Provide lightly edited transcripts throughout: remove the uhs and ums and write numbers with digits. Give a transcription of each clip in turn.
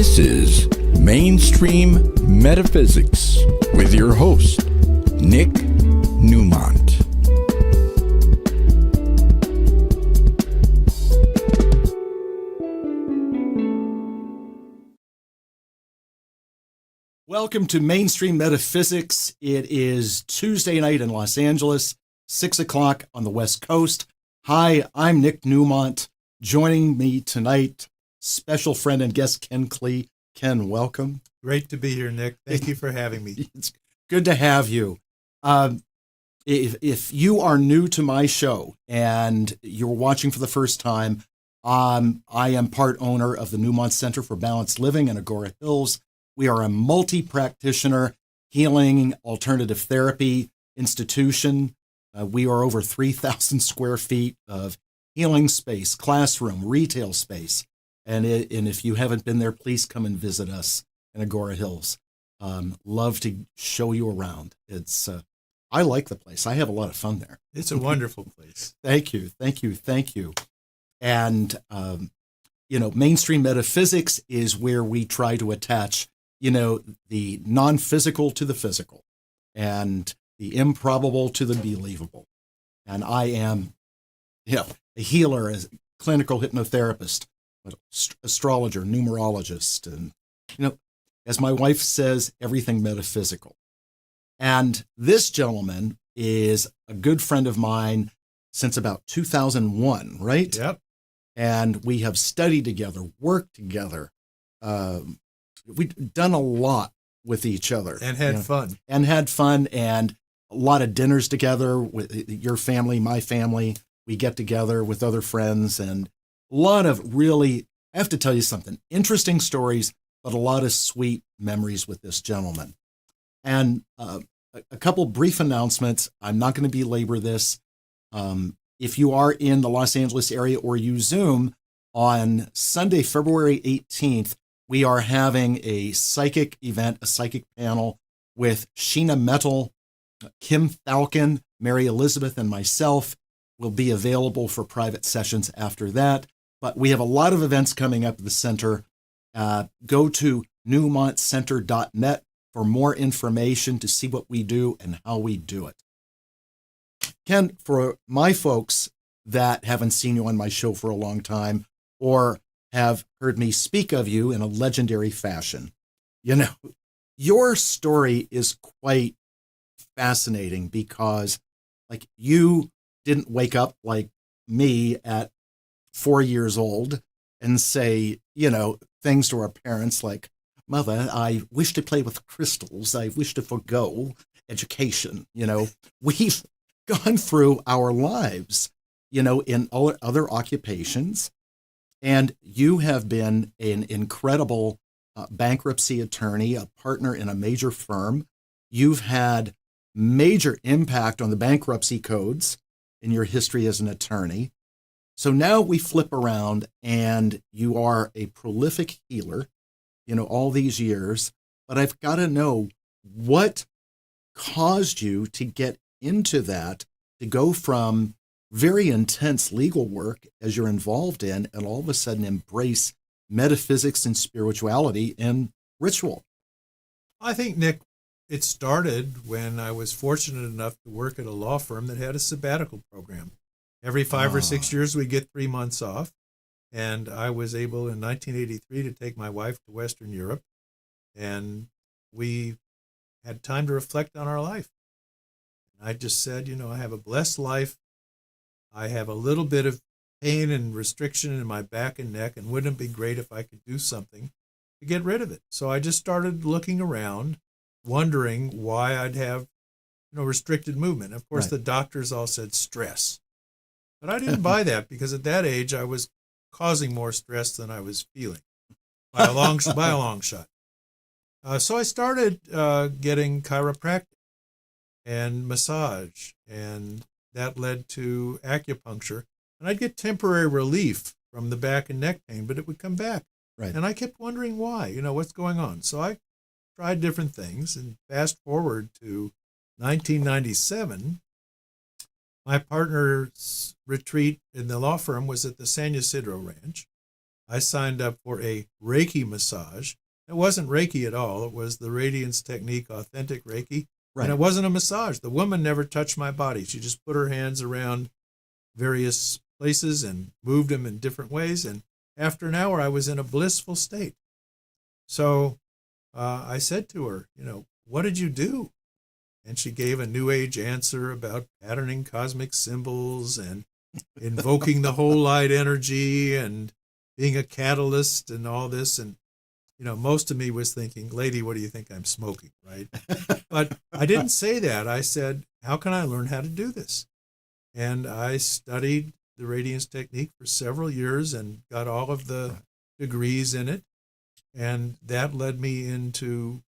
This is Mainstream Metaphysics with your host, Nick Newmont. Welcome to Mainstream Metaphysics. It is Tuesday night in Los Angeles, 6 o'clock on the West Coast. Hi, I'm Nick Newmont. Joining me tonight, special friend and guest Ken Klee. Ken, welcome. Great to be here, Nick. Thank you for having me. It's good to have you. If you are new to my show and you're watching for the first time, I am part owner of the Newmont Center for Balanced Living in Agora Hills. We are a multi-practitioner healing alternative therapy institution. We are over 3,000 square feet of healing space, classroom, retail space. And if you haven't been there, please come and visit us in Agora Hills. Love to show you around. I like the place. I have a lot of fun there. It's a wonderful place. Thank you. And, Mainstream Metaphysics is where we try to attach, the non-physical to the physical and the improbable to the believable. And I am, a healer, a clinical hypnotherapist, astrologer, numerologist, and, as my wife says, everything metaphysical. And this gentleman is a good friend of mine since about 2001, right? Yep. And we have studied together, worked together. We've done a lot with each other. And had fun. And a lot of dinners together with your family, my family. We get together with other friends and a lot of really, I have to tell you something, interesting stories, but a lot of sweet memories with this gentleman. And a couple brief announcements. I'm not going to belabor this. If you are in the Los Angeles area or you Zoom, on Sunday, February 18th, we are having a psychic event, a psychic panel with Sheena Metal, Kim Falcon, Mary Elizabeth, and myself. Will be available for private sessions after that. But we have a lot of events coming up at the center. Go to newmontcenter.net for more information to see what we do and how we do it. Ken, for my folks that haven't seen you on my show for a long time or have heard me speak of you in a legendary fashion, your story is quite fascinating because, you didn't wake up like me at 4 years old and say, things to our parents like, Mother, I wish to play with crystals. I wish to forgo education. We've gone through our lives, in other occupations. And you have been an incredible bankruptcy attorney, a partner in a major firm. You've had major impact on the bankruptcy codes in your history as an attorney. So now we flip around and you are a prolific healer, all these years. But I've got to know what caused you to get into that, to go from very intense legal work as you're involved in and all of a sudden embrace metaphysics and spirituality and ritual. I think, Nick, it started when I was fortunate enough to work at a law firm that had a sabbatical program. Every 5 or 6 years, we get 3 months off. And I was able in 1983 to take my wife to Western Europe. And we had time to reflect on our life. And I just said, I have a blessed life. I have a little bit of pain and restriction in my back and neck. And wouldn't it be great if I could do something to get rid of it? So I just started looking around, wondering why I'd have, restricted movement. Of course, Right. The doctors all said stress. But I didn't buy that because at that age, I was causing more stress than I was feeling by a long shot. So I started getting chiropractic and massage, and that led to acupuncture. And I'd get temporary relief from the back and neck pain, but it would come back. Right. And I kept wondering why, what's going on. So I tried different things, and fast forward to 1997, my partner's retreat in the law firm was at the San Ysidro Ranch. I signed up for a Reiki massage. It wasn't Reiki at all. It was the Radiance Technique Authentic Reiki. Right. And it wasn't a massage. The woman never touched my body. She just put her hands around various places and moved them in different ways. And after an hour, I was in a blissful state. So I said to her, what did you do? And she gave a New Age answer about patterning cosmic symbols and invoking the whole light energy and being a catalyst and all this. And, most of me was thinking, lady, what do you think I'm smoking, right? But I didn't say that. I said, how can I learn how to do this? And I studied the Radiance Technique for several years and got all of the degrees in it. And that led me into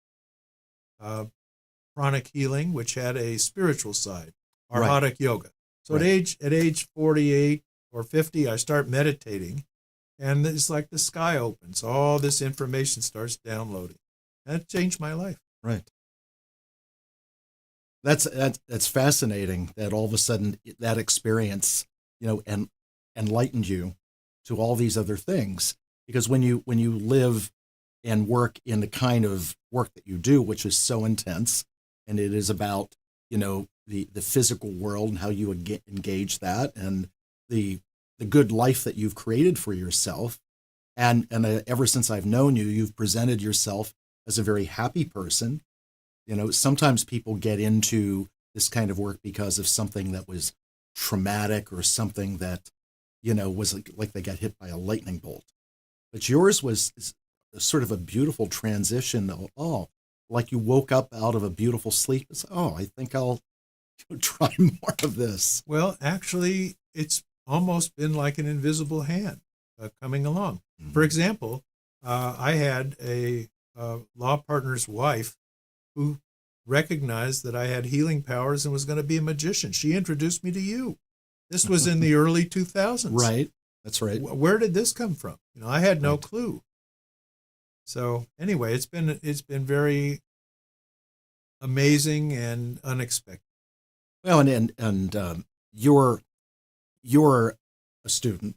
pranic healing, which had a spiritual side, arhatic yoga. So at age 48 or 50, I start meditating, and it's like the sky opens. All this information starts downloading. That changed my life. Right. That's fascinating that all of a sudden that experience, and enlightened you to all these other things. Because when you live and work in the kind of work that you do, which is so intense, and it is about, the physical world and how you engage that, and the good life that you've created for yourself. And ever since I've known you, you've presented yourself as a very happy person. Sometimes people get into this kind of work because of something that was traumatic or something that, was like they got hit by a lightning bolt. But yours was sort of a beautiful transition. Like you woke up out of a beautiful sleep. It's, I think I'll try more of this. Well, actually, it's almost been like an invisible hand coming along. Mm-hmm. For example, I had a law partner's wife who recognized that I had healing powers and was going to be a magician. She introduced me to you. This was in the early 2000s. Right. That's right. Where did this come from? I had no clue. So anyway, it's been very amazing and unexpected. Well, and you're a student.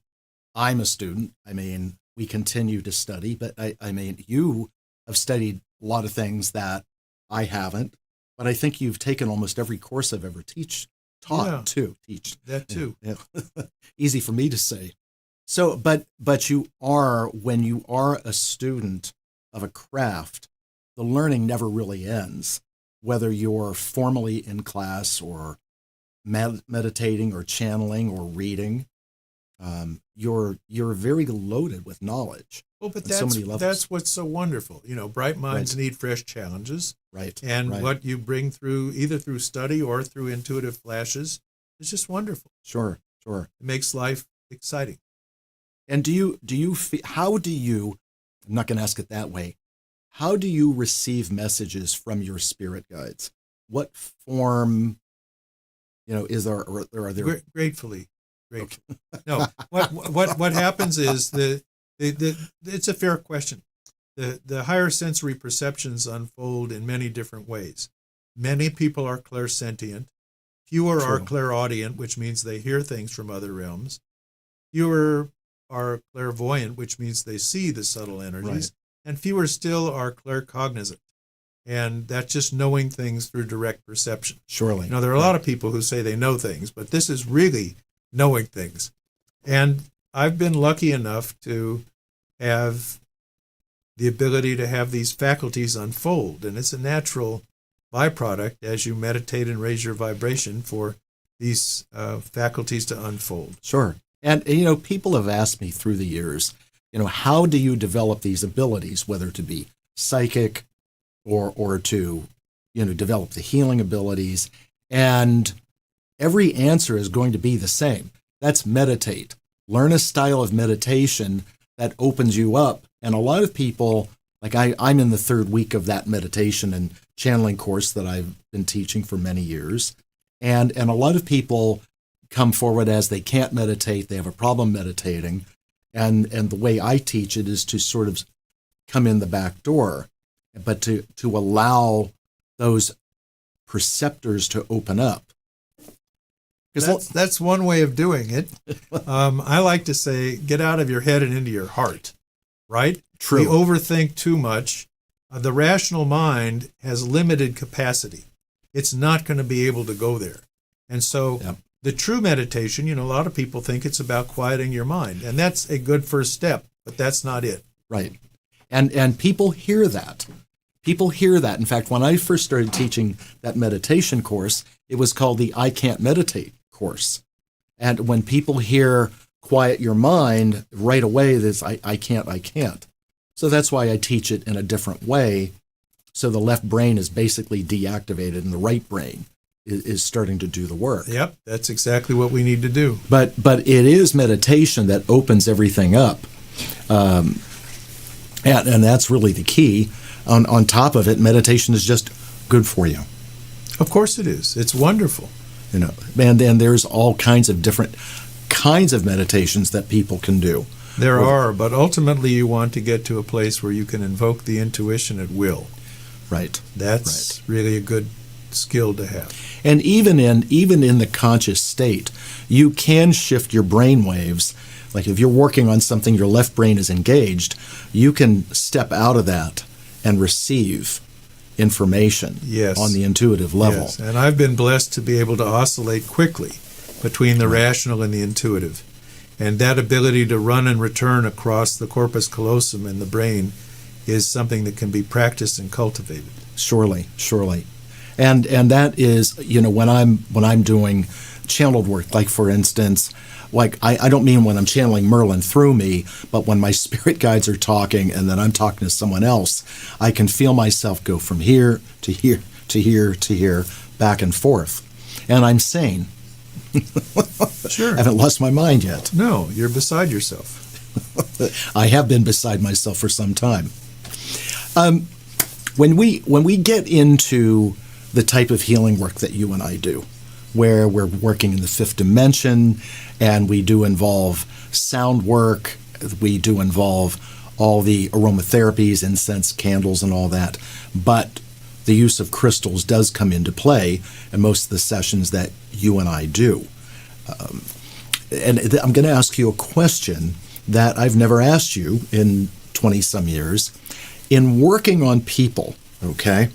I'm a student. I mean, we continue to study, but I mean, you have studied a lot of things that I haven't, but I think you've taken almost every course I've ever taught too. Teach that too. Yeah. Easy for me to say. So, but you are, when you are a student of a craft, the learning never really ends, whether you're formally in class or meditating or channeling or reading. You're very loaded with knowledge. Well, but that's what's so wonderful. Bright minds need fresh challenges. Right. And what you bring through, either through study or through intuitive flashes, is just wonderful. Sure. It makes life exciting. And how do you, I'm not going to ask it that way, how do you receive messages from your spirit guides? What form, is there, or are there? Gratefully. Okay. No, what happens is it's a fair question. The higher sensory perceptions unfold in many different ways. Many people are clairsentient. Fewer are clairaudient, which means they hear things from other realms. Fewer are clairvoyant, which means they see the subtle energies. Right. And fewer still are claircognizant. And that's just knowing things through direct perception. Surely. There are a lot of people who say they know things, but this is really knowing things. And I've been lucky enough to have the ability to have these faculties unfold. And it's a natural byproduct as you meditate and raise your vibration for these faculties to unfold. Sure. And, people have asked me through the years, how do you develop these abilities, whether to be psychic or to, develop the healing abilities? And every answer is going to be the same. That's meditate. Learn a style of meditation that opens you up. And a lot of people, like I'm in the third week of that meditation and channeling course that I've been teaching for many years. And a lot of people come forward as they can't meditate, they have a problem meditating. And the way I teach it is to sort of come in the back door, but to allow those perceptors to open up. That's one way of doing it. I like to say, get out of your head and into your heart, right? True. We overthink too much. The rational mind has limited capacity. It's not going to be able to go there. And so the true meditation, a lot of people think it's about quieting your mind. And that's a good first step, but that's not it. Right. And people hear that. People hear that. In fact, when I first started teaching that meditation course, it was called the I Can't Meditate course. And when people hear quiet your mind, right away, there's I can't. So that's why I teach it in a different way. So the left brain is basically deactivated and the right brain is starting to do the work. Yep, that's exactly what we need to do. But it is meditation that opens everything up. And that's really the key. On top of it, meditation is just good for you. Of course it is. It's wonderful. And then there's all kinds of different kinds of meditations that people can do. There are, but ultimately you want to get to a place where you can invoke the intuition at will. Right. That's really a good skill to have. And even in the conscious state, you can shift your brain waves. Like if you're working on something, your left brain is engaged, you can step out of that and receive information on the intuitive level. Yes, and I've been blessed to be able to oscillate quickly between the rational and the intuitive. And that ability to run and return across the corpus callosum in the brain is something that can be practiced and cultivated. Surely. And that is, when I'm doing channeled work, like for instance, like I don't mean when I'm channeling Merlin through me, but when my spirit guides are talking and then I'm talking to someone else, I can feel myself go from here to here to here to here, back and forth. And I'm sane. Sure. I haven't lost my mind yet. No, you're beside yourself. I have been beside myself for some time. When we get into the type of healing work that you and I do, where we're working in the fifth dimension, and we do involve sound work, we do involve all the aromatherapies, incense, candles, and all that, but the use of crystals does come into play in most of the sessions that you and I do. And I'm going to ask you a question that I've never asked you in 20-some years. In working on people, okay,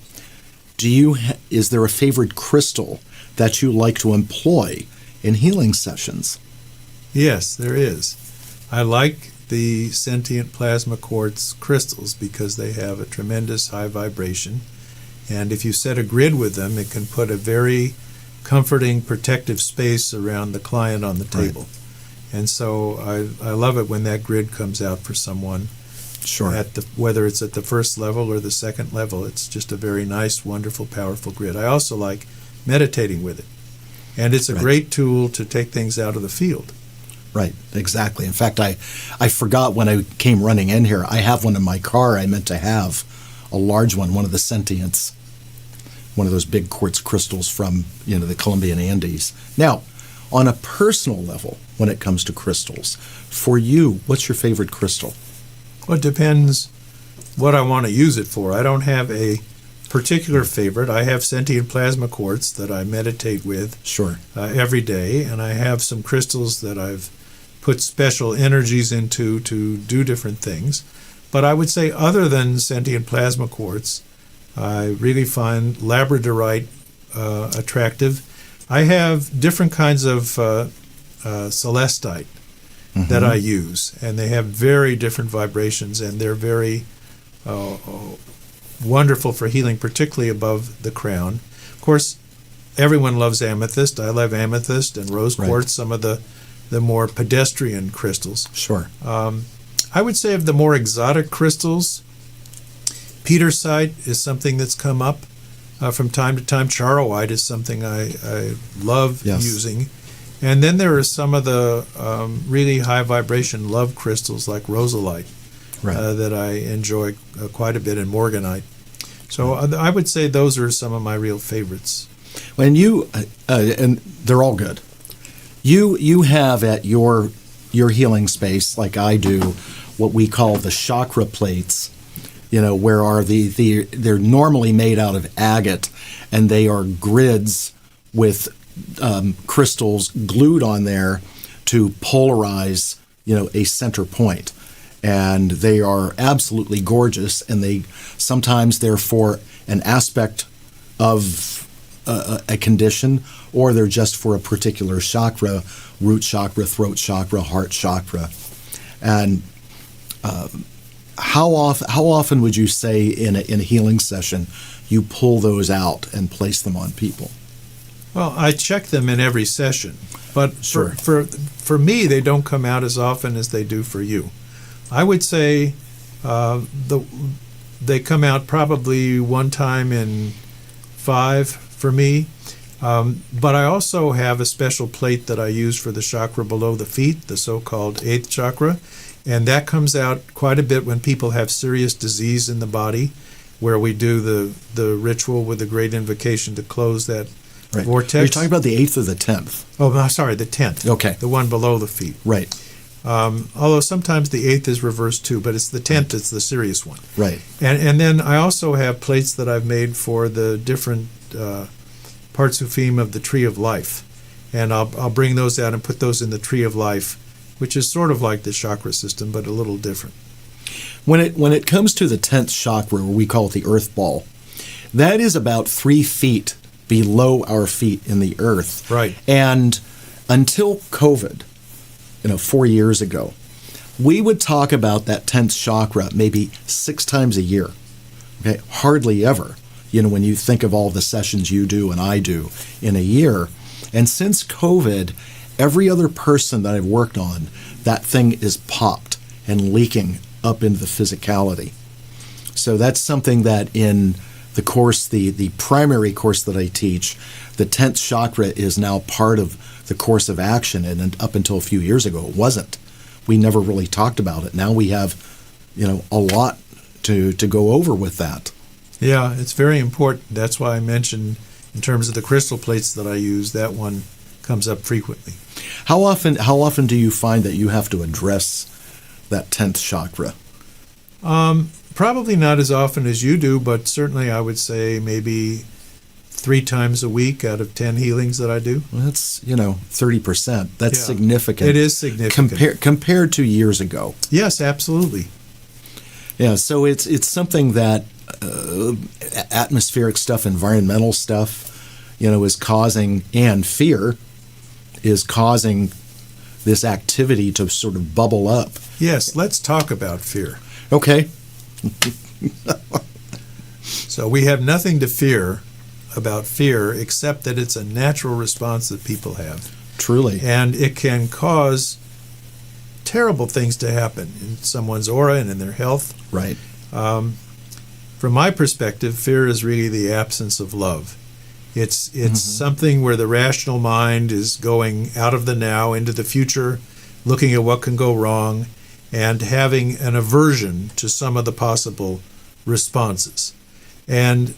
is there a favorite crystal that you like to employ in healing sessions? Yes, there is. I like the sentient plasma quartz crystals because they have a tremendous high vibration. And if you set a grid with them, it can put a very comforting, protective space around the client on the table. Right. And so I love it when that grid comes out for someone. Sure. Whether it's at the first level or the second level, it's just a very nice, wonderful, powerful grid. I also like meditating with it. And it's a great tool to take things out of the field. Right, exactly. In fact, I forgot when I came running in here, I have one in my car. I meant to have a large one of the sentients, one of those big quartz crystals from the Colombian Andes. Now, on a personal level, when it comes to crystals, for you, what's your favorite crystal? Well, it depends what I want to use it for. I don't have a particular favorite. I have sentient plasma quartz that I meditate with every day, and I have some crystals that I've put special energies into to do different things. But I would say other than sentient plasma quartz, I really find labradorite attractive. I have different kinds of celestite that I use, and they have very different vibrations, and they're very wonderful for healing, particularly above the crown. Of course, everyone loves amethyst. I love amethyst and rose quartz, some of the more pedestrian crystals. Sure. I would say of the more exotic crystals, petersite is something that's come up from time to time. Charoite is something I love using. And then there are some of the really high vibration love crystals like rosalite that I enjoy quite a bit, and morganite. So I would say those are some of my real favorites. When you and they're all good. You have at your healing space, like I do, what we call the chakra plates. Where are they're normally made out of agate, and they are grids with crystals glued on there to polarize, a center point. And they are absolutely gorgeous, and sometimes they're for an aspect of a condition, or they're just for a particular chakra, root chakra, throat chakra, heart chakra. And how often would you say in a healing session you pull those out and place them on people? Well, I check them in every session, but Sure. for me, they don't come out as often as they do for you. I would say they come out probably one time in 5 for me. But I also have a special plate that I use for the chakra below the feet, the so-called 8th chakra. And that comes out quite a bit when people have serious disease in the body, where we do the ritual with the great invocation to close that vortex. Are you talking about the 8th or the 10th? Oh, no, sorry, the 10th. Okay. The one below the feet. Right. Although sometimes the 8th is reversed too, but it's the 10th that's the serious one. Right. And then I also have plates that I've made for the different parts of theme of the Tree of Life. And I'll bring those out and put those in the Tree of Life, which is sort of like the chakra system, but a little different. When it comes to the 10th chakra, or we call it the earth ball, that is about 3 feet below our feet in the earth. Right. And until COVID, 4 years ago, we would talk about that 10th chakra maybe 6 times a year. Okay, hardly ever. When you think of all the sessions you do and I do in a year. And since COVID, every other person that I've worked on, that thing is popped and leaking up into the physicality. So that's something that in the course, the primary course that I teach, the 10th chakra is now part of the course of action, and up until a few years ago, it wasn't. We never really talked about it. Now we have, a lot to go over with that. Yeah, it's very important. That's why I mentioned in terms of the crystal plates that I use, that one comes up frequently. How often do you find that you have to address that 10th chakra? Probably not as often as you do, but certainly I would say maybe 3 times a week out of 10 healings that I do. Well, that's 30%. That's significant. It is significant compared to years ago. Yes, absolutely. Yeah, so it's something that atmospheric stuff, environmental stuff, is causing, and fear is causing this activity to sort of bubble up. Yes, let's talk about fear. Okay. So we have nothing to fear about fear except that it's a natural response that people have. Truly. And it can cause terrible things to happen in someone's aura and in their health. Right. From my perspective, fear is really the absence of love. It's something where the rational mind is going out of the now into the future, looking at what can go wrong, and having an aversion to some of the possible responses. And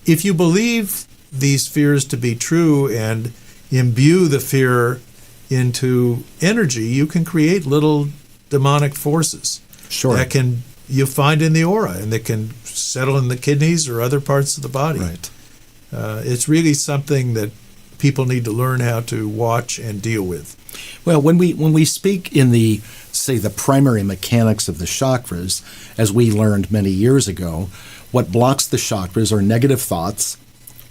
if you believe these fears to be true and imbue the fear into energy, you can create little demonic forces that you find in the aura, and that can settle in the kidneys or other parts of the body. Right. It's really something that people need to learn how to watch and deal with. Well, when we speak in the primary mechanics of the chakras, as we learned many years ago, what blocks the chakras are negative thoughts,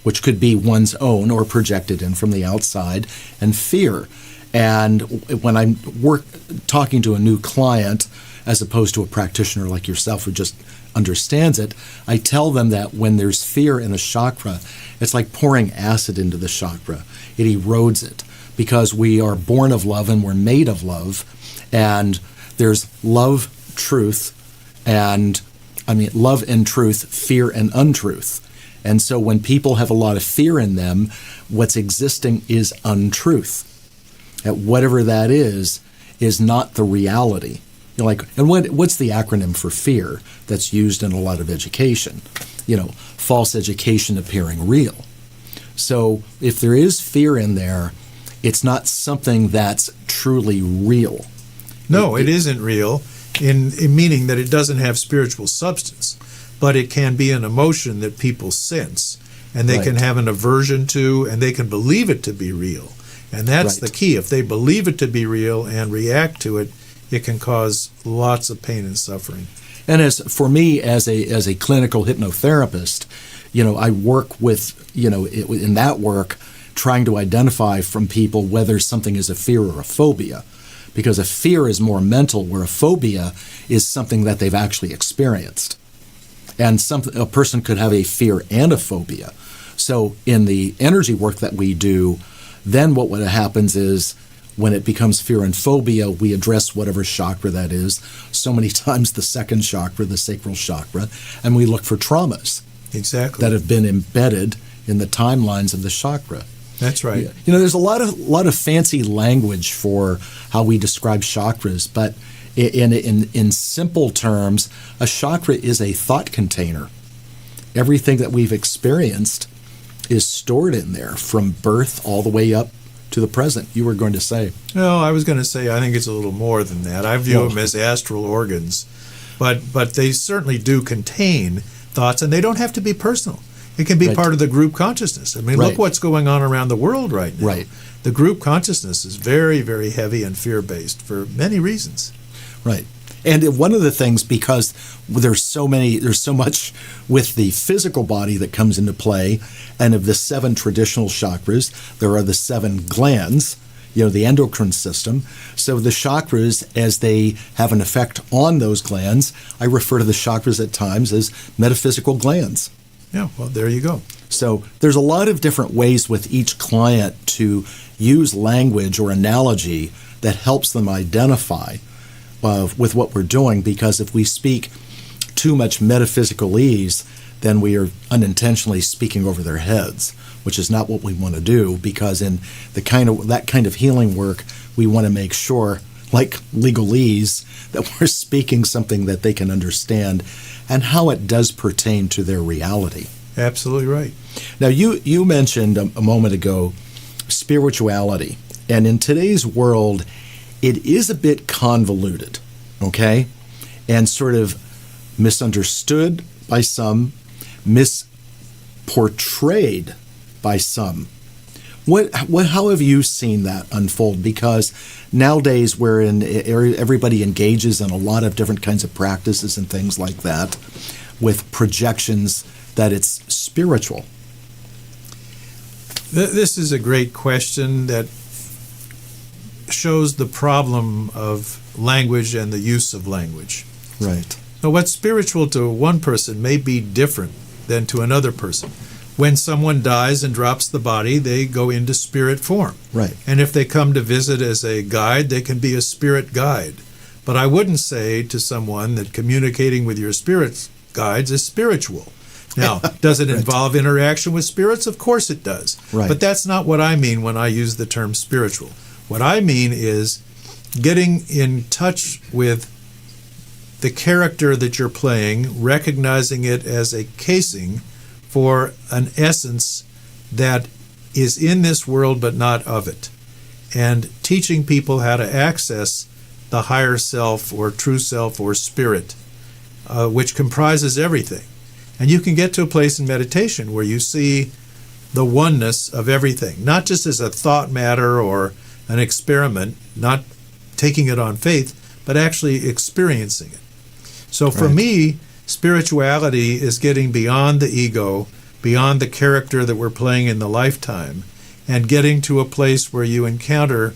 which could be one's own or projected in from the outside, and fear. And when I'm talking to a new client, as opposed to a practitioner like yourself who just understands it, I tell them that when there's fear in a chakra, it's like pouring acid into the chakra. It erodes it, because we are born of love and we're made of love. And there's love, truth, love and truth, fear and untruth. And so when people have a lot of fear in them, what's existing is untruth. And whatever that is not the reality. And what's the acronym for fear that's used in a lot of education? False education appearing real. So if there is fear in there, it's not something that's truly real. No, it isn't real, in meaning that it doesn't have spiritual substance, but it can be an emotion that people sense and they Right. can have an aversion to, and they can believe it to be real. And that's Right. the key. If they believe it to be real and react to it, it can cause lots of pain and suffering. And as for me, as a clinical hypnotherapist, I work with, in that work, trying to identify from people whether something is a fear or a phobia. Because a fear is more mental, where a phobia is something that they've actually experienced. And a person could have a fear and a phobia. So in the energy work that we do, then what happens is when it becomes fear and phobia, we address whatever chakra that is, so many times the second chakra, the sacral chakra, and we look for traumas Exactly. that have been embedded in the timelines of the chakra. That's right. There's a lot of fancy language for how we describe chakras, but in simple terms, a chakra is a thought container. Everything that we've experienced is stored in there from birth all the way up to the present. You were going to say. No, I was going to say I think it's a little more than that. I view them as astral organs, but they certainly do contain thoughts, and they don't have to be personal. It can be Right. part of the group consciousness. I mean, Right. look what's going on around the world right now. Right. The group consciousness is very, very heavy and fear-based for many reasons. Right. And one of the things, because there's so much with the physical body that comes into play, and of the 7 traditional chakras, there are the 7 glands, the endocrine system. So the chakras, as they have an effect on those glands, I refer to the chakras at times as metaphysical glands. Yeah, well, there you go. So there's a lot of different ways with each client to use language or analogy that helps them identify with what we're doing, because if we speak too much metaphysicalese, then we are unintentionally speaking over their heads, which is not what we want to do, because in that kind of healing work, we want to make sure, like legalese, that we're speaking something that they can understand and how it does pertain to their reality. Absolutely right. Now, you mentioned a moment ago spirituality, and in today's world, it is a bit convoluted, okay, and sort of misunderstood by some, misportrayed by some. How have you seen that unfold? Because nowadays, wherein everybody engages in a lot of different kinds of practices and things like that, with projections that it's spiritual. This is a great question that shows the problem of language and the use of language. Right. So what's spiritual to one person may be different than to another person. When someone dies and drops the body, they go into spirit form. Right. And if they come to visit as a guide, they can be a spirit guide. But I wouldn't say to someone that communicating with your spirit guides is spiritual. Now, does it involve interaction with spirits? Of course it does. Right. But that's not what I mean when I use the term spiritual. What I mean is getting in touch with the character that you're playing, recognizing it as a casing for an essence that is in this world but not of it, and teaching people how to access the higher self or true self or spirit, which comprises everything. And you can get to a place in meditation where you see the oneness of everything, not just as a thought matter or an experiment, not taking it on faith, but actually experiencing it. So for me, spirituality is getting beyond the ego, beyond the character that we're playing in the lifetime, and getting to a place where you encounter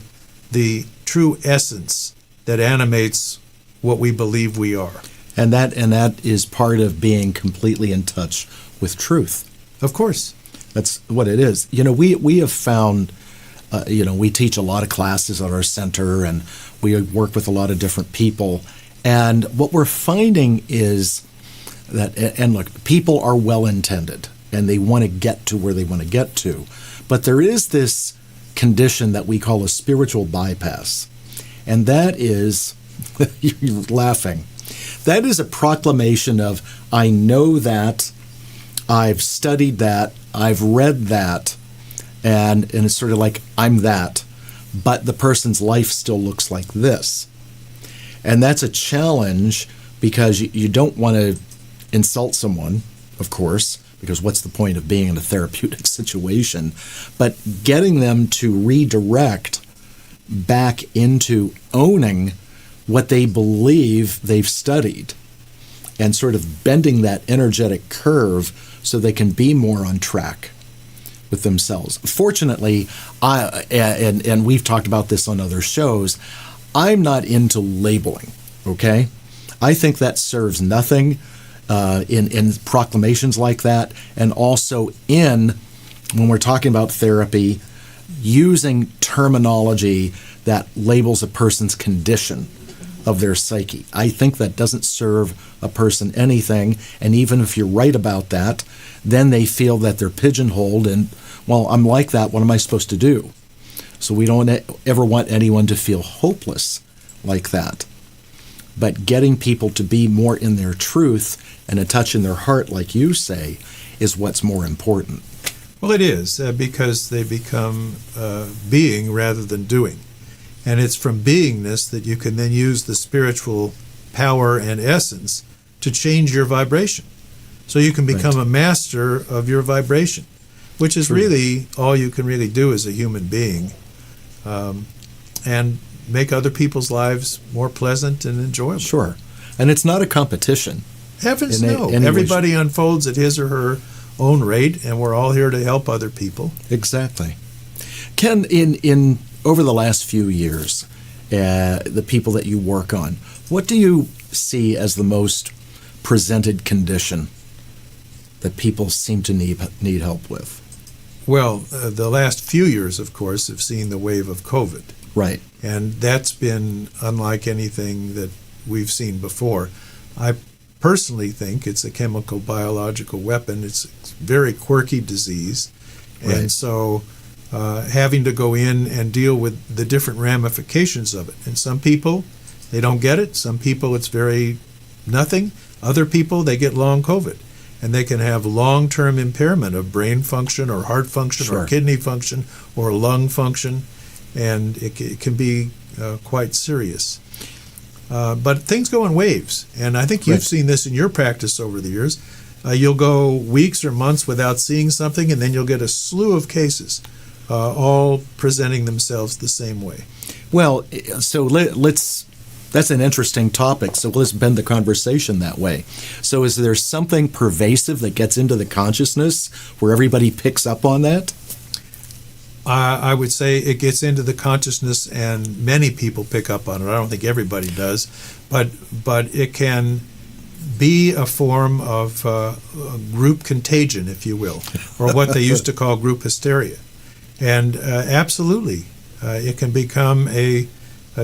the true essence that animates what we believe we are. And that is part of being completely in touch with truth. Of course. That's what it is. We have found, we teach a lot of classes at our center, and we work with a lot of different people. And what we're finding is that, and look, people are well-intended, and they want to get to where they want to get to. But there is this condition that we call a spiritual bypass. And that is, you're laughing, that is a proclamation of, I know that, I've studied that, I've read that, and it's sort of like, I'm that, but the person's life still looks like this. And that's a challenge, because you don't want to insult someone, of course, because what's the point of being in a therapeutic situation? But getting them to redirect back into owning what they believe they've studied and sort of bending that energetic curve so they can be more on track with themselves. Fortunately, and we've talked about this on other shows, I'm not into labeling, okay? I think that serves nothing in proclamations like that, and also when we're talking about therapy, using terminology that labels a person's condition of their psyche. I think that doesn't serve a person anything, and even if you're right about that, then they feel that they're pigeonholed and, well, I'm like that, what am I supposed to do? So we don't ever want anyone to feel hopeless like that. But getting people to be more in their truth and a touch in their heart, like you say, is what's more important. Well, it is, because they become being rather than doing. And it's from beingness that you can then use the spiritual power and essence to change your vibration. So you can become a master of your vibration, which is really all you can really do as a human being, and make other people's lives more pleasant and enjoyable. Sure. And it's not a competition. Heavens no. Everybody unfolds at his or her own rate, and we're all here to help other people. Exactly. Ken, in over the last few years, the people that you work on, what do you see as the most presented condition that people seem to need help with? Well, the last few years, of course, have seen the wave of COVID. Right. And that's been unlike anything that we've seen before. I personally think it's a chemical biological weapon. It's a very quirky disease. Right. And so having to go in and deal with the different ramifications of it. And some people, they don't get it. Some people, it's very nothing. Other people, they get long COVID. And they can have long-term impairment of brain function or heart function or kidney function or lung function. And it can be quite serious. But things go in waves. And I think you've seen this in your practice over the years. You'll go weeks or months without seeing something, and then you'll get a slew of cases, all presenting themselves the same way. Well, so that's an interesting topic, so let's bend the conversation that way. So is there something pervasive that gets into the consciousness where everybody picks up on that? I would say it gets into the consciousness, and many people pick up on it. I don't think everybody does, but it can be a form of group contagion, if you will, or what they used to call group hysteria. And absolutely, it can become a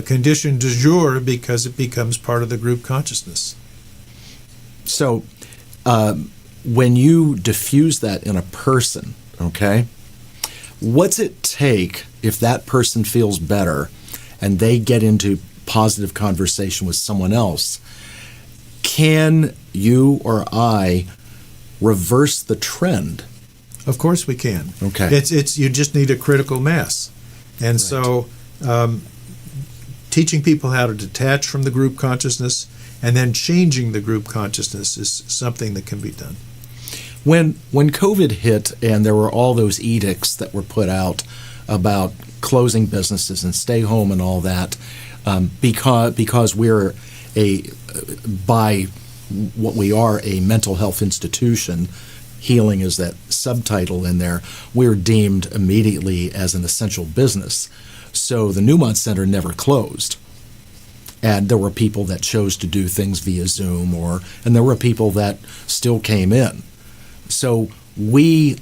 condition du jour because it becomes part of the group consciousness. So when you diffuse that in a person, okay, what's it take if that person feels better and they get into positive conversation with someone else? Can you or I reverse the trend? Of course we can. Okay. It's you just need a critical mass. And so teaching people how to detach from the group consciousness and then changing the group consciousness is something that can be done. When COVID hit and there were all those edicts that were put out about closing businesses and stay home and all that, because we're by what we are, a mental health institution, healing is that subtitle in there, we're deemed immediately as an essential business. So the Newmont Center never closed. And there were people that chose to do things via Zoom, and there were people that still came in. So we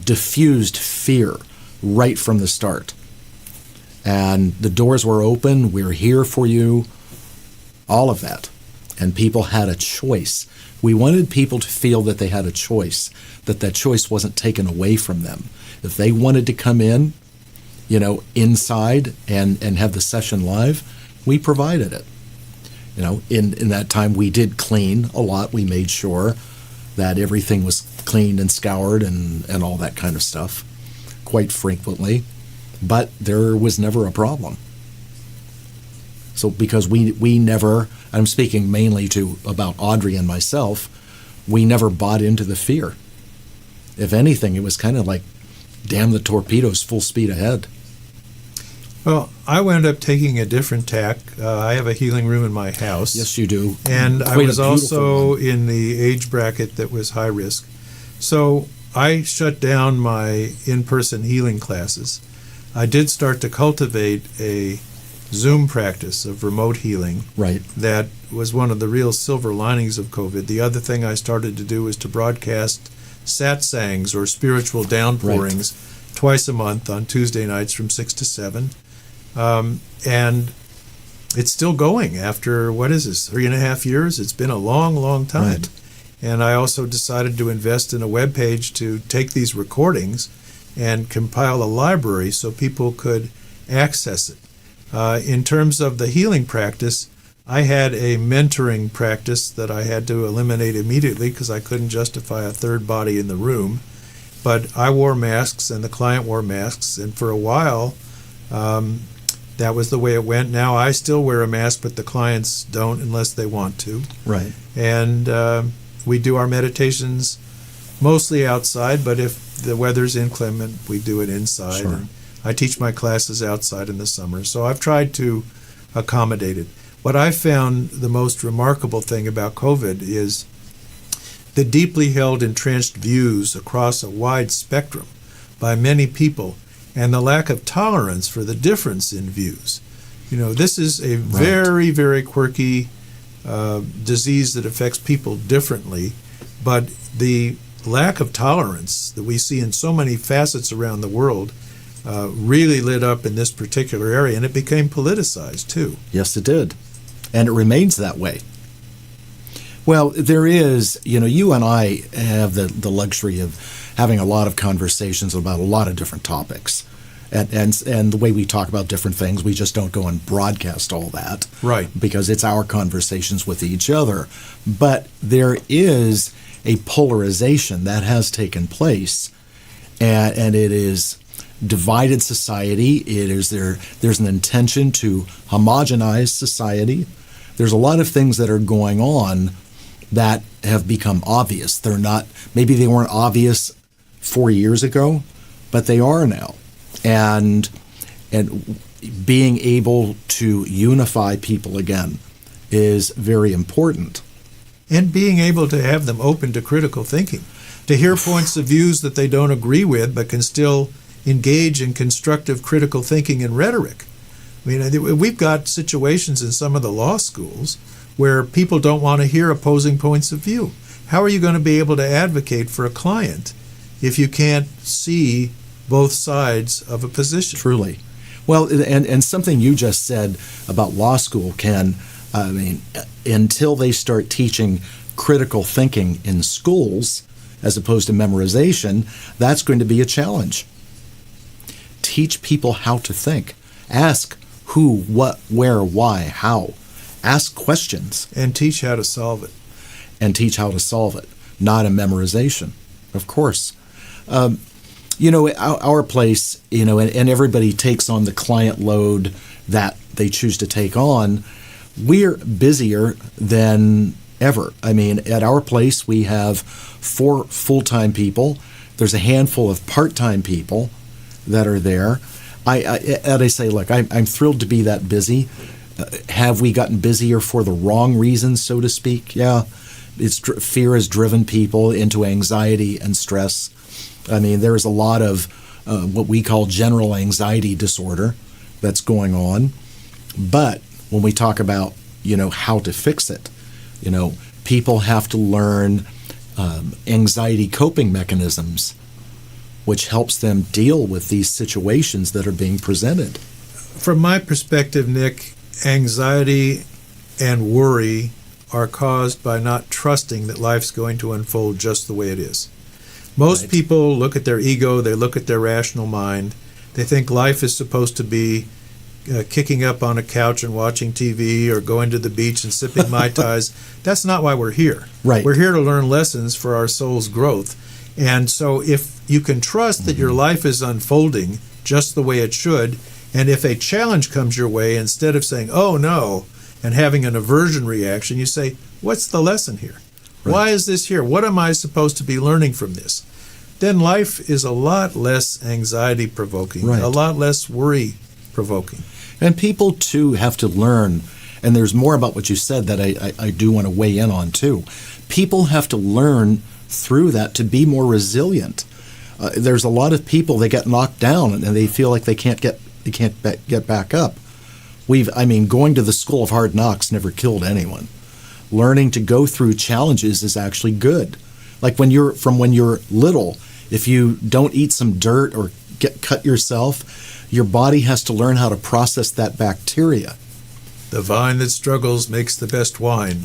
diffused fear right from the start. And the doors were open, we're here for you, all of that. And people had a choice. We wanted people to feel that they had a choice, that choice wasn't taken away from them. If they wanted to come in, inside and have the session live, we provided it. In that time we did clean a lot. We made sure that everything was cleaned and scoured and all that kind of stuff quite frequently, but there was never a problem. So because we never, I'm speaking mainly about Audrey and myself, we never bought into the fear. If anything, it was kind of like, damn the torpedoes, full speed ahead. Well, I wound up taking a different tack. I have a healing room in my house. Yes, you do. And I Quite was a beautiful also one. in the age bracket that was high risk. So I shut down my in-person healing classes. I did start to cultivate a Zoom practice of remote healing. Right. That was one of the real silver linings of COVID. The other thing I started to do was to broadcast satsangs, or spiritual downpourings, twice a month on Tuesday nights from 6 to 7. And it's still going after, 3.5 years? It's been a long, long time. Right. And I also decided to invest in a webpage to take these recordings and compile a library so people could access it. In terms of the healing practice, I had a mentoring practice that I had to eliminate immediately because I couldn't justify a third body in the room. But I wore masks and the client wore masks, and for a while, that was the way it went. Now I still wear a mask, but the clients don't unless they want to. Right. And we do our meditations mostly outside, but if the weather's inclement, we do it inside. Sure. And I teach my classes outside in the summer, so I've tried to accommodate it. What I found the most remarkable thing about COVID is the deeply held entrenched views across a wide spectrum by many people, and the lack of tolerance for the difference in views. You know, this is a very, very quirky disease that affects people differently, but the lack of tolerance that we see in so many facets around the world really lit up in this particular area, and it became politicized too. Yes, it did. And it remains that way. Well, there is, you and I have the luxury of having a lot of conversations about a lot of different topics. And the way we talk about different things, we just don't go and broadcast all that. Right. Because it's our conversations with each other. But there is a polarization that has taken place, and it is divided society. There's an intention to homogenize society. There's a lot of things that are going on that have become obvious. Maybe they weren't obvious 4 years ago, but they are now. And being able to unify people again is very important. And being able to have them open to critical thinking, to hear points of views that they don't agree with, but can still engage in constructive critical thinking and rhetoric. I mean, we've got situations in some of the law schools where people don't want to hear opposing points of view. How are you going to be able to advocate for a client if you can't see both sides of a position? Truly. Well, and something you just said about law school, Ken, until they start teaching critical thinking in schools as opposed to memorization, that's going to be a challenge. Teach people how to think. Ask who, what, where, why, how. Ask questions. And teach how to solve it. And teach how to solve it, not a memorization, of course. Our place, and everybody takes on the client load that they choose to take on. We're busier than ever. I mean, at our place, we have 4 full-time people. There's a handful of part-time people that are there. I say, look, I'm thrilled to be that busy. Have we gotten busier for the wrong reasons, so to speak? Yeah. Fear has driven people into anxiety and stress. I mean, there's a lot of what we call general anxiety disorder that's going on. But when we talk about, how to fix it, people have to learn anxiety coping mechanisms, which helps them deal with these situations that are being presented. From my perspective, Nick, anxiety and worry are caused by not trusting that life's going to unfold just the way it is. Most people look at their ego, they look at their rational mind, they think life is supposed to be kicking up on a couch and watching TV or going to the beach and sipping Mai Tais. That's not why we're here. Right. We're here to learn lessons for our soul's growth. And so if you can trust that your life is unfolding just the way it should, and if a challenge comes your way, instead of saying, oh no, and having an aversion reaction, you say, what's the lesson here? Why is this here? What am I supposed to be learning from this? Then life is a lot less anxiety-provoking, Right. a lot less worry-provoking. And people, too, have to learn, and there's more about what you said that I do want to weigh in on, too. People have to learn through that to be more resilient. There's a lot of people that get knocked down and they feel like they can't get back up. Going to the school of hard knocks never killed anyone. Learning to go through challenges is actually good. Like when you're little, if you don't eat some dirt or cut yourself, your body has to learn how to process that bacteria. The vine that struggles makes the best wine.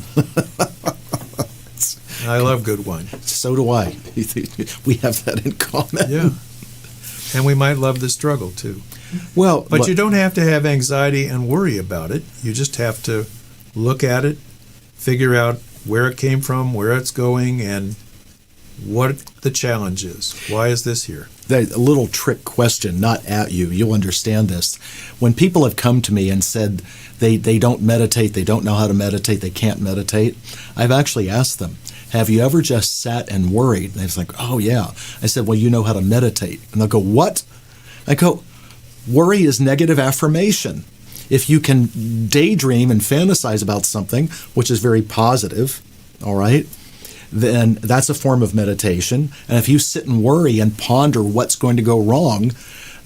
I love good wine. So do I. We have that in common. Yeah. And we might love the struggle, too. Well, But you don't have to have anxiety and worry about it. You just have to look at it, figure out where it came from, where it's going, and what the challenge is. Why is this here? A little trick question, not at you. You'll understand this. When people have come to me and said they don't meditate, they don't know how to meditate, they can't meditate, I've actually asked them, have you ever just sat and worried? And they're like, oh, yeah. I said, well, you know how to meditate. And they'll go, what? I go, worry is negative affirmation. If you can daydream and fantasize about something, which is very positive, all right, then that's a form of meditation. And if you sit and worry and ponder what's going to go wrong,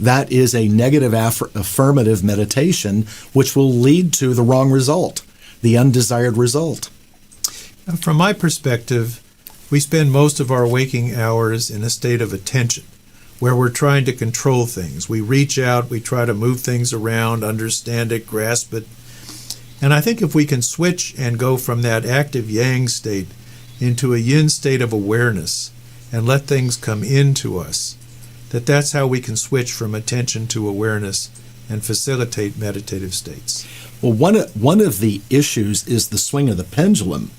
that is a negative affirmative meditation, which will lead to the wrong result, the undesired result. From my perspective, we spend most of our waking hours in a state of attention, where we're trying to control things. We reach out, we try to move things around, understand it, grasp it. And I think if we can switch and go from that active yang state into a yin state of awareness and let things come into us, that's how we can switch from attention to awareness and facilitate meditative states. Well, one of the issues is the swing of the pendulum.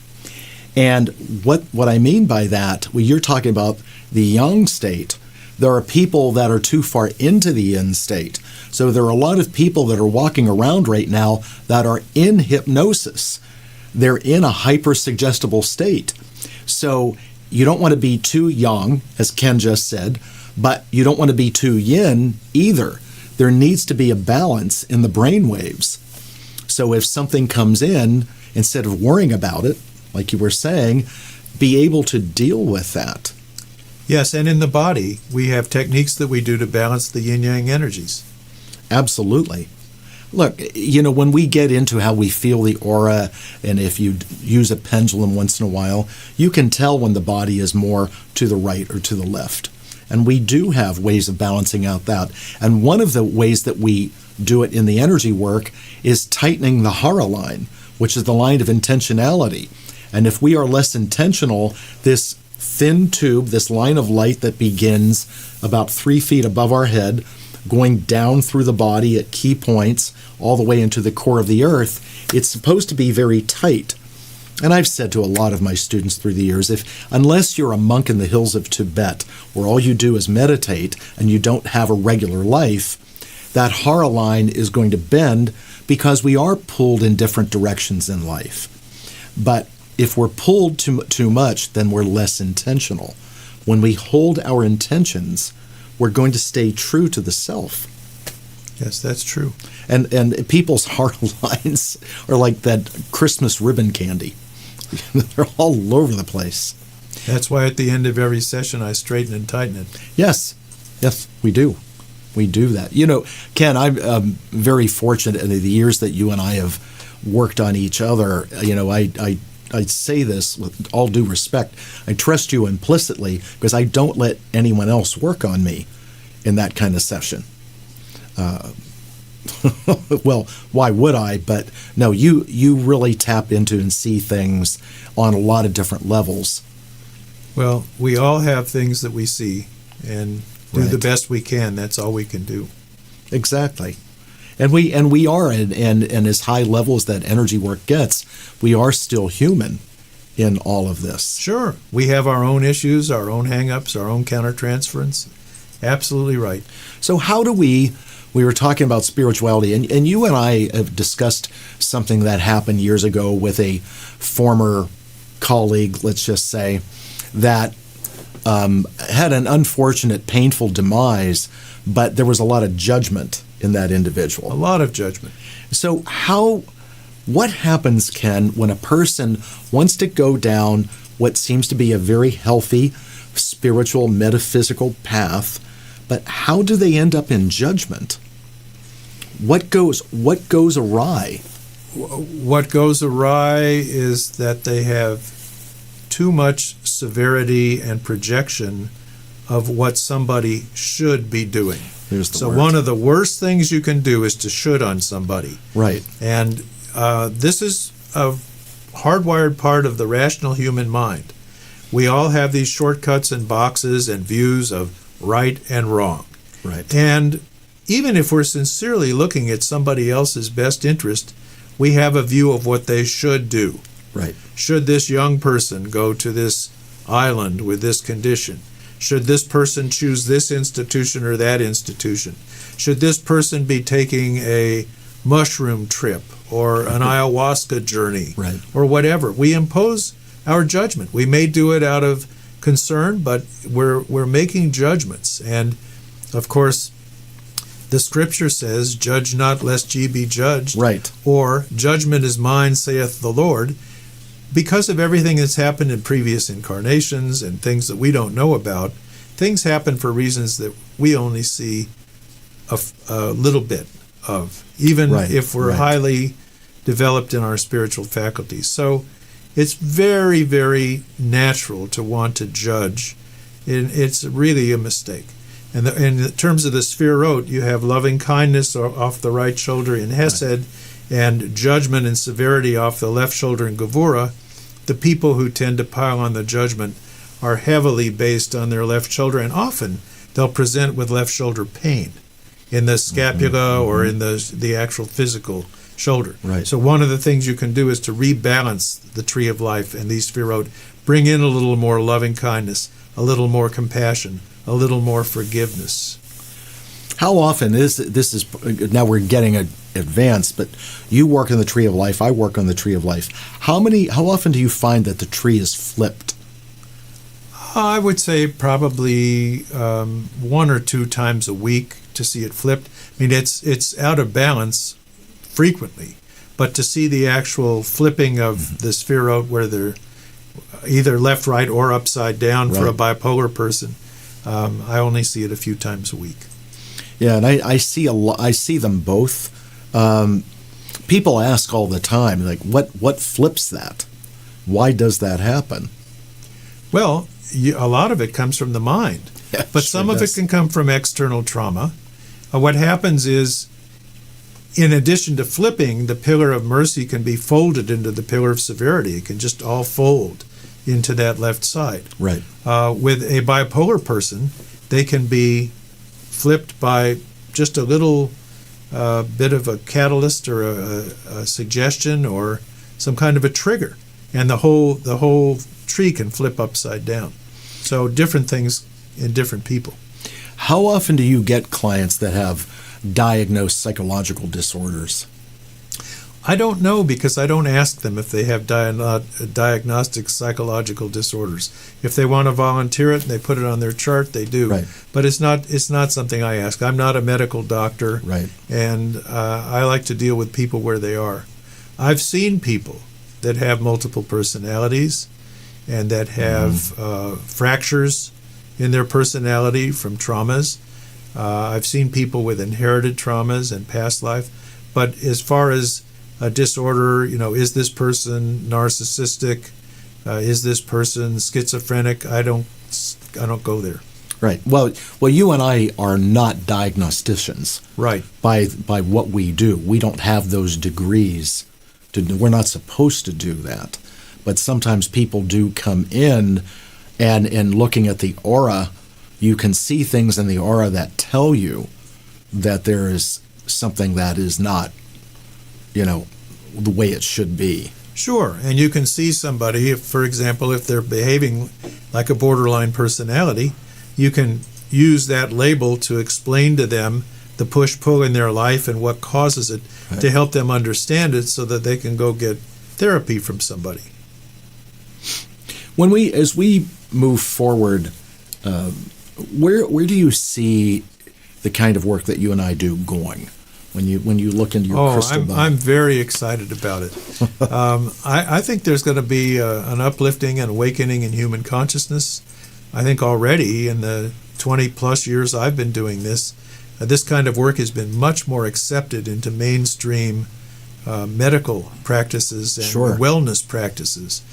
And what I mean by that, well, you're talking about the yang state. There are people that are too far into the yin state. So there are a lot of people that are walking around right now that are in hypnosis. They're in a hyper-suggestible state. So you don't want to be too yang, as Ken just said, but you don't want to be too yin either. There needs to be a balance in the brain waves. So if something comes in, instead of worrying about it, like you were saying, be able to deal with that. Yes, and in the body, we have techniques that we do to balance the yin-yang energies. Absolutely. Look, when we get into how we feel the aura, and if you use a pendulum once in a while, you can tell when the body is more to the right or to the left. And we do have ways of balancing out that. And one of the ways that we do it in the energy work is tightening the hara line, which is the line of intentionality. And if we are less intentional, this thin tube, this line of light that begins about 3 feet above our head, going down through the body at key points, all the way into the core of the earth, it's supposed to be very tight. And I've said to a lot of my students through the years, unless you're a monk in the hills of Tibet, where all you do is meditate and you don't have a regular life, that hara line is going to bend because we are pulled in different directions in life. But if we're pulled too much, then we're less intentional. When we hold our intentions, we're going to stay true to the self. Yes, that's true. And people's heart lines are like that Christmas ribbon candy. They're all over the place. That's why at the end of every session I straighten and tighten it. Yes, we do. We do that. Ken, I'm very fortunate in the years that you and I have worked on each other. I say this with all due respect. I trust you implicitly because I don't let anyone else work on me in that kind of session. Well, why would I? But no, you really tap into and see things on a lot of different levels. Well, we all have things that we see and do Right. the best we can. That's all we can do. Exactly. And we are, and as high level as that energy work gets, we are still human in all of this. Sure. We have our own issues, our own hang-ups, our own countertransference. Absolutely right. So how do we were talking about spirituality, and you and I have discussed something that happened years ago with a former colleague, let's just say, that had an unfortunate, painful demise, but there was a lot of judgment in that individual. A lot of judgment. So what happens, Ken, when a person wants to go down what seems to be a very healthy, spiritual, metaphysical path, but how do they end up in judgment? What goes awry? What goes awry is that they have too much severity and projection of what somebody should be doing. So one of the worst things you can do is to should on somebody. Right. And this is a hardwired part of the rational human mind. We all have these shortcuts and boxes and views of right and wrong. Right. And even if we're sincerely looking at somebody else's best interest, we have a view of what they should do. Right. Should this young person go to this island with this condition? Should this person choose this institution or that institution? Should this person be taking a mushroom trip or an ayahuasca journey, right, or whatever? We impose our judgment. We may do it out of concern, but we're making judgments. And of course, the scripture says, "Judge not, lest ye be judged." Right. Or, "Judgment is mine, saith the Lord." Because of everything that's happened in previous incarnations and things that we don't know about, things happen for reasons that we only see a little bit of, even if we're highly developed in our spiritual faculties. So it's very, very natural to want to judge. And it's really a mistake. And in terms of the Sphirot, you have loving kindness off the right shoulder in Hesed, and judgment and severity off the left shoulder in Gevurah. The people who tend to pile on the judgment are heavily based on their left shoulder, and often they'll present with left shoulder pain in the scapula or in the actual physical shoulder. Right. So one of the things you can do is to rebalance the tree of life and these Sphirot, bring in a little more loving kindness, a little more compassion, a little more forgiveness. How often is now we're getting advanced, but you work on the tree of life, I work on the tree of life. How often do you find that the tree is flipped? I would say probably 1 or 2 times a week to see it flipped. I mean, it's out of balance frequently, but to see the actual flipping of the Sphirot where they're either left, right, or upside down for a bipolar person, I only see it a few times a week. Yeah, and I see them both. People ask all the time, like, what flips that? Why does that happen? Well, a lot of it comes from the mind, but some of it can come from external trauma. What happens is, in addition to flipping, the pillar of mercy can be folded into the pillar of severity. It can just all fold into that left side. Right. With a bipolar person, they can be flipped by just a little bit of a catalyst or a suggestion or some kind of a trigger, and the whole tree can flip upside down. So different things in different people. How often do you get clients that have diagnosed psychological disorders? I don't know, because I don't ask them if they have diagnostic psychological disorders. If they want to volunteer it and they put it on their chart, they do. Right. But it's not something I ask. I'm not a medical doctor, right, and I like to deal with people where they are. I've seen people that have multiple personalities and that have fractures in their personality from traumas. I've seen people with inherited traumas and past life. But as far as a disorder, is this person narcissistic? Is this person schizophrenic? I don't go there. Right. Well, you and I are not diagnosticians. Right. By what we do, we don't have those degrees. We're not supposed to do that. But sometimes people do come in, and in looking at the aura, you can see things in the aura that tell you that there is something that is not, the way it should be. Sure, and you can see somebody, for example, if they're behaving like a borderline personality, you can use that label to explain to them the push-pull in their life and what causes it, to help them understand it so that they can go get therapy from somebody. As we move forward, where do you see the kind of work that you and I do going? When you look into your crystal ball? I'm very excited about it. I think there's going to be an uplifting and awakening in human consciousness. I think already in the 20 plus years I've been doing this, this kind of work has been much more accepted into mainstream medical practices and wellness practices.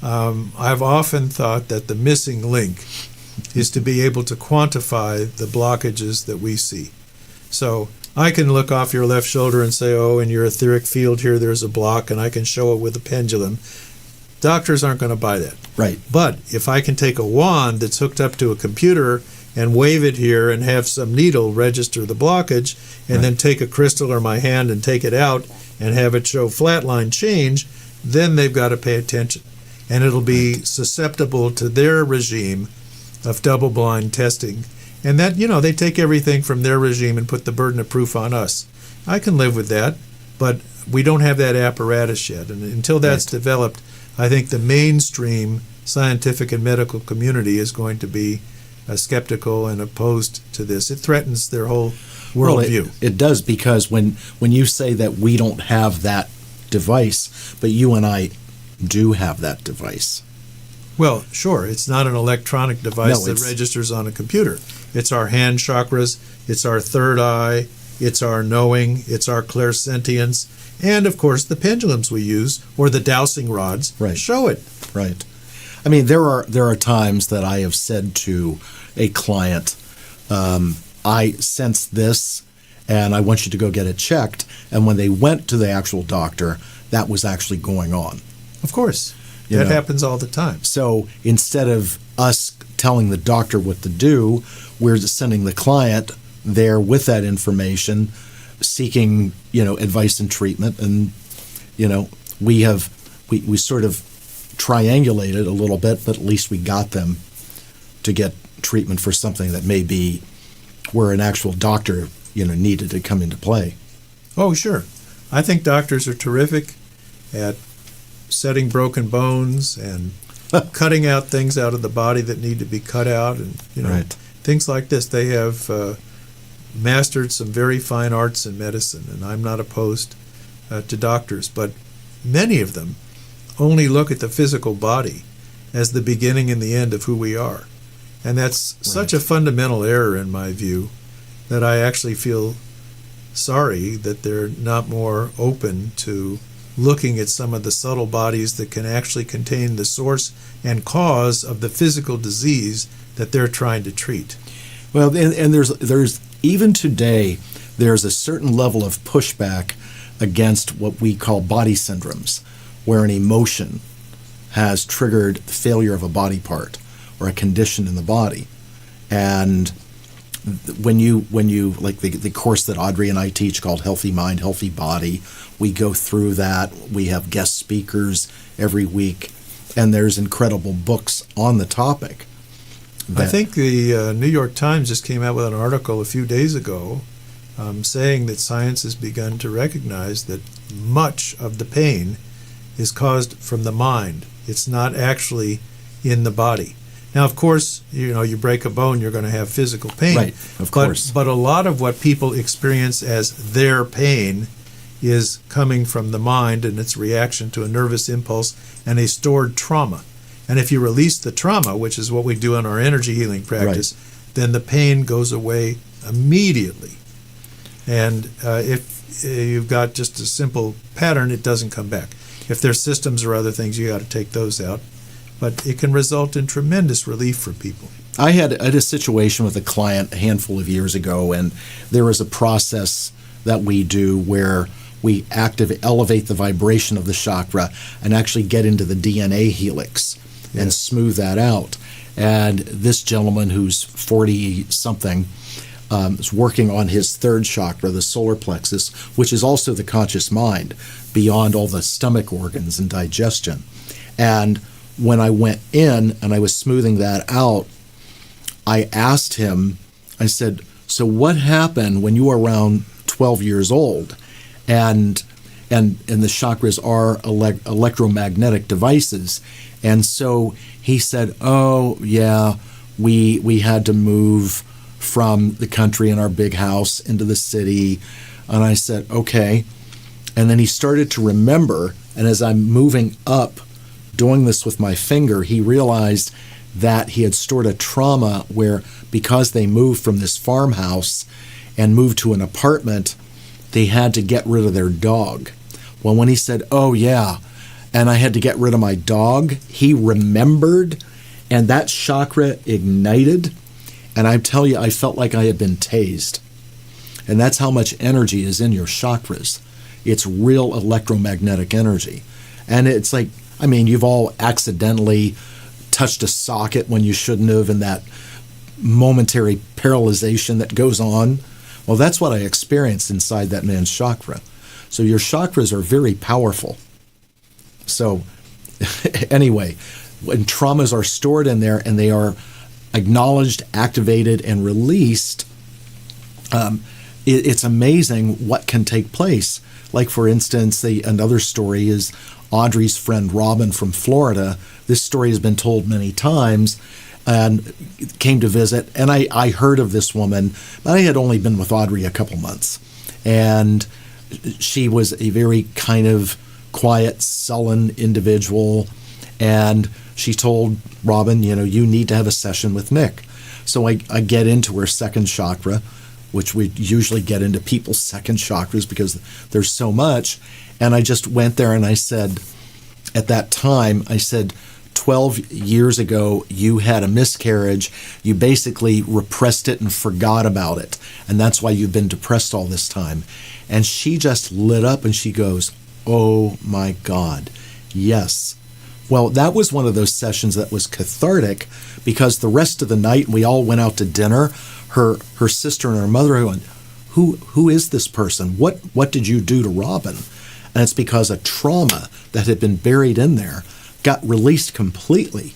I've often thought that the missing link is to be able to quantify the blockages that we see. So I can look off your left shoulder and say, oh, in your etheric field here, there's a block, and I can show it with a pendulum. Doctors aren't going to buy that. Right. But if I can take a wand that's hooked up to a computer and wave it here and have some needle register the blockage, and then take a crystal or my hand and take it out and have it show flatline change, then they've got to pay attention. And it'll be susceptible to their regime of double-blind testing. And that, they take everything from their regime and put the burden of proof on us. I can live with that, but we don't have that apparatus yet. And until that's developed, I think the mainstream scientific and medical community is going to be skeptical and opposed to this. It threatens their whole worldview. It does, because when you say that we don't have that device, but you and I do have that device. Well, sure. It's not an electronic device that registers on a computer. It's our hand chakras, it's our third eye, it's our knowing, it's our clairsentience, and of course the pendulums we use, or the dowsing rods, show it. Right. I mean, there are times that I have said to a client, I sense this, and I want you to go get it checked. And when they went to the actual doctor, that was actually going on. Of course. That happens all the time. So instead of us telling the doctor what to do, we're just sending the client there with that information, seeking, advice and treatment. And, we sort of triangulated a little bit, but at least we got them to get treatment for something that may be where an actual doctor, needed to come into play. Oh, sure. I think doctors are terrific at setting broken bones and cutting out things out of the body that need to be cut out, and things like this. They have mastered some very fine arts in medicine, and I'm not opposed to doctors, but many of them only look at the physical body as the beginning and the end of who we are. And that's such a fundamental error in my view that I actually feel sorry that they're not more open to looking at some of the subtle bodies that can actually contain the source and cause of the physical disease that they're trying to treat. Well, and there's even today, there's a certain level of pushback against what we call body syndromes, where an emotion has triggered the failure of a body part or a condition in the body. And when you like the course that Audrey and I teach called Healthy Mind, Healthy Body, we go through that. We have guest speakers every week, and there's incredible books on the topic. I think the New York Times just came out with an article a few days ago saying that science has begun to recognize that much of the pain is caused from the mind. It's not actually in the body. Now, of course, you break a bone, you're going to have physical pain. Right, of course. But a lot of what people experience as their pain is coming from the mind and its reaction to a nervous impulse and a stored trauma. And if you release the trauma, which is what we do in our energy healing practice, then the pain goes away immediately. And if you've got just a simple pattern, it doesn't come back. If there's systems or other things, you got to take those out. But it can result in tremendous relief for people. I had a situation with a client a handful of years ago, and there is a process that we do where we elevate the vibration of the chakra and actually get into the DNA helix and smooth that out. And this gentleman who's 40-something is working on his third chakra, the solar plexus, which is also the conscious mind, beyond all the stomach organs and digestion. And when I went in and I was smoothing that out, I asked him, I said, so what happened when you were around 12 years old? And and the chakras are electromagnetic devices. And so he said, oh, yeah, we had to move from the country in our big house into the city. And I said, okay. And then he started to remember, and as I'm moving up, doing this with my finger, he realized that he had stored a trauma where, because they moved from this farmhouse and moved to an apartment, they had to get rid of their dog. Well, when he said, oh, yeah, and I had to get rid of my dog, he remembered, and that chakra ignited. And I tell you, I felt like I had been tased. And that's how much energy is in your chakras. It's real electromagnetic energy. And it's like, I mean, you've all accidentally touched a socket when you shouldn't have, and that momentary paralyzation that goes on. Well, that's what I experienced inside that man's chakra. So your chakras are very powerful. So anyway, when traumas are stored in there and they are acknowledged, activated, and released, it's amazing what can take place. Like, for instance, another story is Audrey's friend Robin from Florida. This story has been told many times, and came to visit. And I heard of this woman, but I had only been with Audrey a couple months. And she was a very kind of quiet, sullen individual. And she told Robin, you need to have a session with Nick. So I get into her second chakra, which we usually get into people's second chakras because there's so much. And I just went there and I said, at that time, I said, 12 years ago, you had a miscarriage. You basically repressed it and forgot about it. And that's why you've been depressed all this time. And she just lit up and she goes, oh my God, yes. Well, that was one of those sessions that was cathartic, because the rest of the night, we all went out to dinner. Her sister and her mother went, who is this person? What did you do to Robin? And it's because a trauma that had been buried in there got released completely.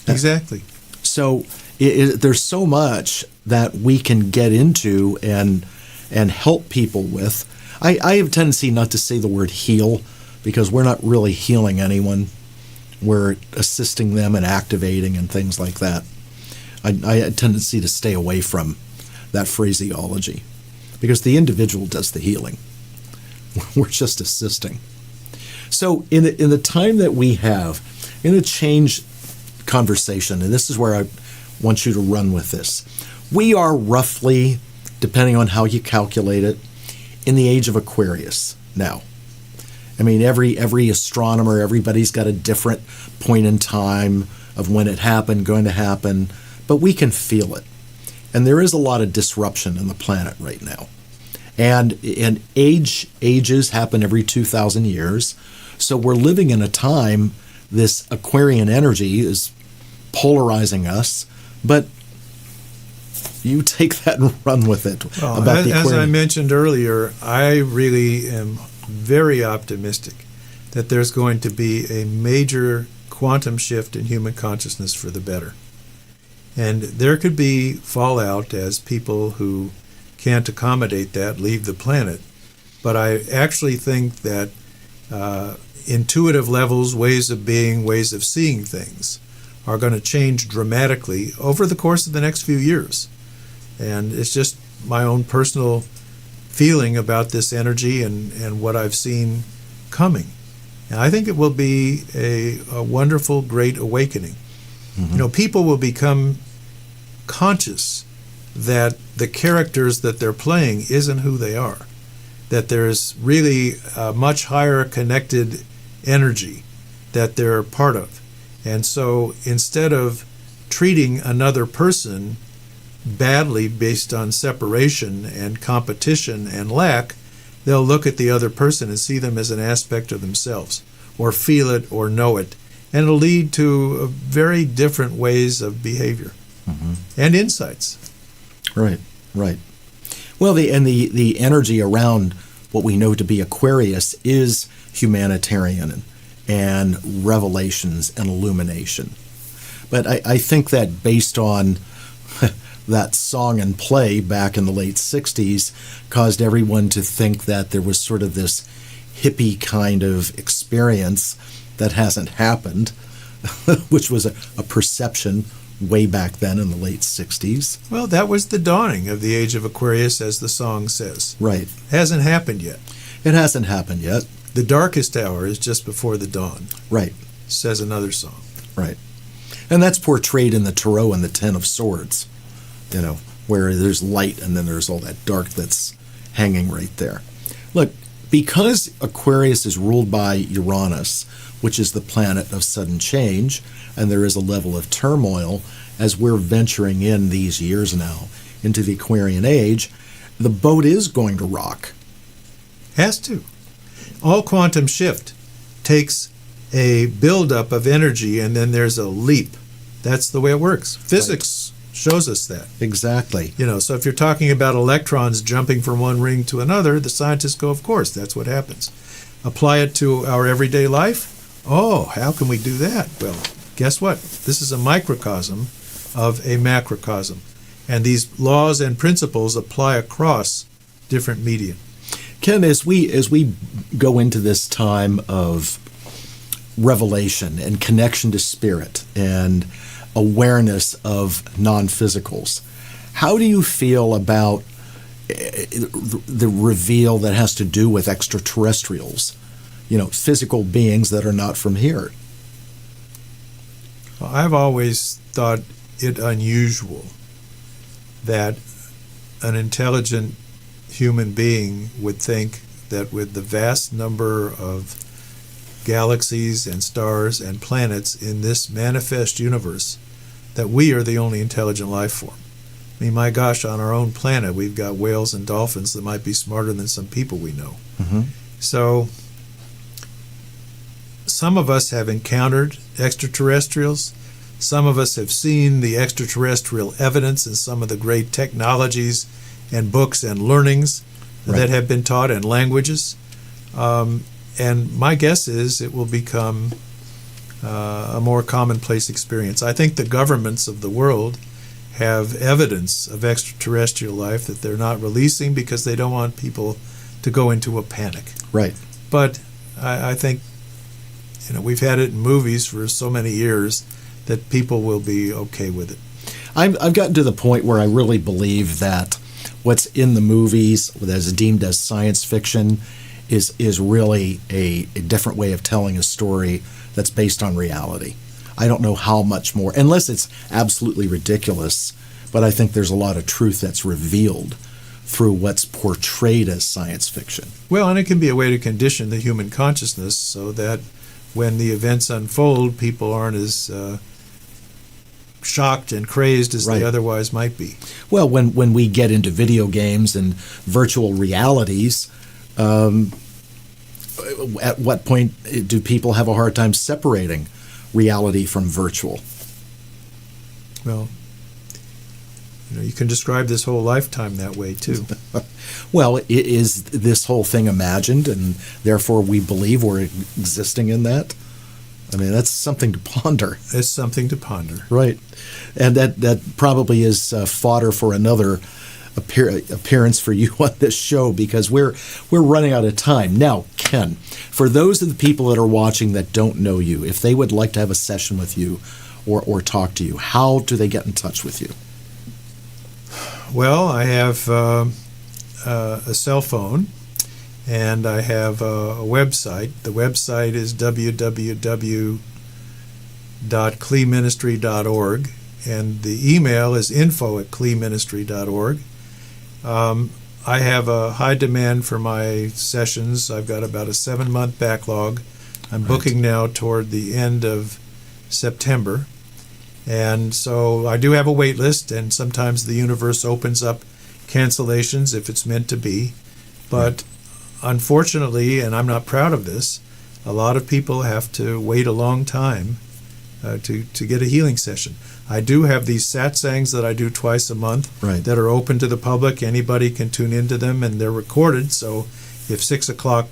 Exactly. So there's so much that we can get into and help people with. I have a tendency not to say the word heal, because we're not really healing anyone. We're assisting them and activating and things like that. I have a tendency to stay away from that phraseology, because the individual does the healing. We're just assisting. So in the time that we have, I'm going to change conversation, and this is where I want you to run with this. We are roughly, depending on how you calculate it, in the age of Aquarius now. I mean, every astronomer, everybody's got a different point in time of when it happened, going to happen, but we can feel it. And there is a lot of disruption in the planet right now. And ages happen every 2,000 years. So we're living in a time, this Aquarian energy is polarizing us, but you take that and run with it. Well, as I mentioned earlier, I really am very optimistic that there's going to be a major quantum shift in human consciousness for the better. And there could be fallout as people who can't accommodate that leave the planet. But I actually think that intuitive levels, ways of being, ways of seeing things are going to change dramatically over the course of the next few years. And it's just my own personal feeling about this energy and what I've seen coming. And I think it will be a wonderful, great awakening. Mm-hmm. People will become conscious that the characters that they're playing isn't who they are, that there's really a much higher connected energy that they're part of. And so instead of treating another person badly based on separation and competition and lack, they'll look at the other person and see them as an aspect of themselves, or feel it or know it. And it'll lead to very different ways of behavior and insights. Right. Well, the energy around what we know to be Aquarius is humanitarian and revelations and illumination. But I think that based on that song and play back in the late 60s caused everyone to think that there was sort of this hippie kind of experience that hasn't happened, which was a perception way back then in the late 60s. Well, that was the dawning of the age of Aquarius, as the song says. Right. Hasn't happened yet. It hasn't happened yet. The darkest hour is just before the dawn, Right. says another song. Right. And that's portrayed in the Tarot and the Ten of Swords, where there's light and then there's all that dark that's hanging right there. Look, because Aquarius is ruled by Uranus, which is the planet of sudden change, and there is a level of turmoil as we're venturing in these years now into the Aquarian age, the boat is going to rock. Has to. All quantum shift takes a buildup of energy and then there's a leap. That's the way it works. Physics shows us that. Exactly. So if you're talking about electrons jumping from one ring to another, the scientists go, of course, that's what happens. Apply it to our everyday life. Oh, how can we do that? Well, guess what? This is a microcosm of a macrocosm. And these laws and principles apply across different media. Ken, as we go into this time of revelation and connection to spirit and awareness of non-physicals, how do you feel about the reveal that has to do with extraterrestrials, physical beings that are not from here? Well, I've always thought it unusual that an intelligent human being would think that with the vast number of galaxies and stars and planets in this manifest universe, that we are the only intelligent life form. I mean, my gosh, on our own planet, we've got whales and dolphins that might be smarter than some people we know. Mm-hmm. So some of us have encountered extraterrestrials. Some of us have seen the extraterrestrial evidence in some of the great technologies and books and learnings that have been taught in languages. And my guess is it will become a more commonplace experience. I think the governments of the world have evidence of extraterrestrial life that they're not releasing because they don't want people to go into a panic. Right. But I think we've had it in movies for so many years that people will be okay with it. I've gotten to the point where I really believe that what's in the movies that is deemed as science fiction is really a different way of telling a story that's based on reality. I don't know how much more, unless it's absolutely ridiculous, but I think there's a lot of truth that's revealed through what's portrayed as science fiction. Well, and it can be a way to condition the human consciousness so that when the events unfold, people aren't as shocked and crazed as they otherwise might be. Well, when we get into video games and virtual realities, at what point do people have a hard time separating reality from virtual? Well, you can describe this whole lifetime that way too. Well, is this whole thing imagined and therefore we believe we're existing in that? I mean, that's something to ponder. It's something to ponder. Right. And that probably is fodder for another appearance for you on this show, because we're running out of time. Now, Ken, for those of the people that are watching that don't know you, if they would like to have a session with you or talk to you, how do they get in touch with you? Well, I have a cell phone, and I have a website. The website is www.kleeministry.org, and the email is info@kleeministry.org. I have a high demand for my sessions. I've got about a 7-month backlog. I'm booking now toward the end of September. And so I do have a wait list, and sometimes the universe opens up cancellations if it's meant to be. But unfortunately, and I'm not proud of this, a lot of people have to wait a long time to get a healing session. I do have these satsangs that I do twice a month that are open to the public. Anybody can tune into them, and they're recorded. So if 6 o'clock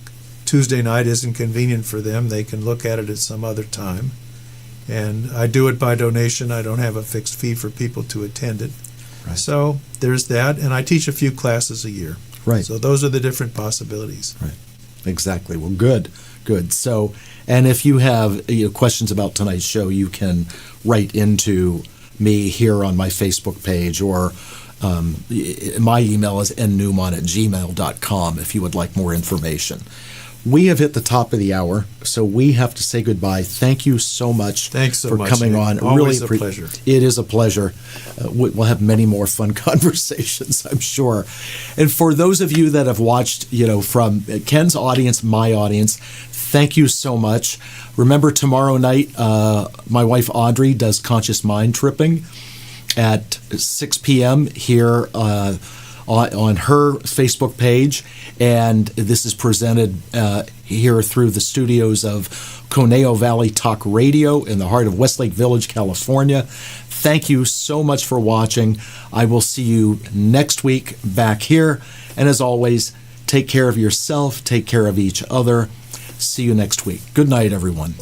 Tuesday night isn't convenient for them, they can look at it at some other time. And I do it by donation. I don't have a fixed fee for people to attend it. Right. So there's that, and I teach a few classes a year. Right. So those are the different possibilities. Right. Exactly. Well, good. So, and if you have questions about tonight's show, you can write into me here on my Facebook page, or my email is nnewmont@gmail.com if you would like more information. We have hit the top of the hour, so we have to say goodbye. Thank you so much. Thanks so for much, coming Nick. on. Always a pleasure. It is a pleasure. We'll have many more fun conversations, I'm sure. And for those of you that have watched, from Ken's audience, my audience, thank you so much. Remember, tomorrow night, my wife Audrey does Conscious Mind Tripping at 6 p.m. here on her Facebook page, and this is presented here through the studios of Conejo Valley Talk Radio in the heart of Westlake Village, California. Thank you so much for watching. I will see you next week back here, and as always, take care of yourself, take care of each other. See you next week. Good night, everyone.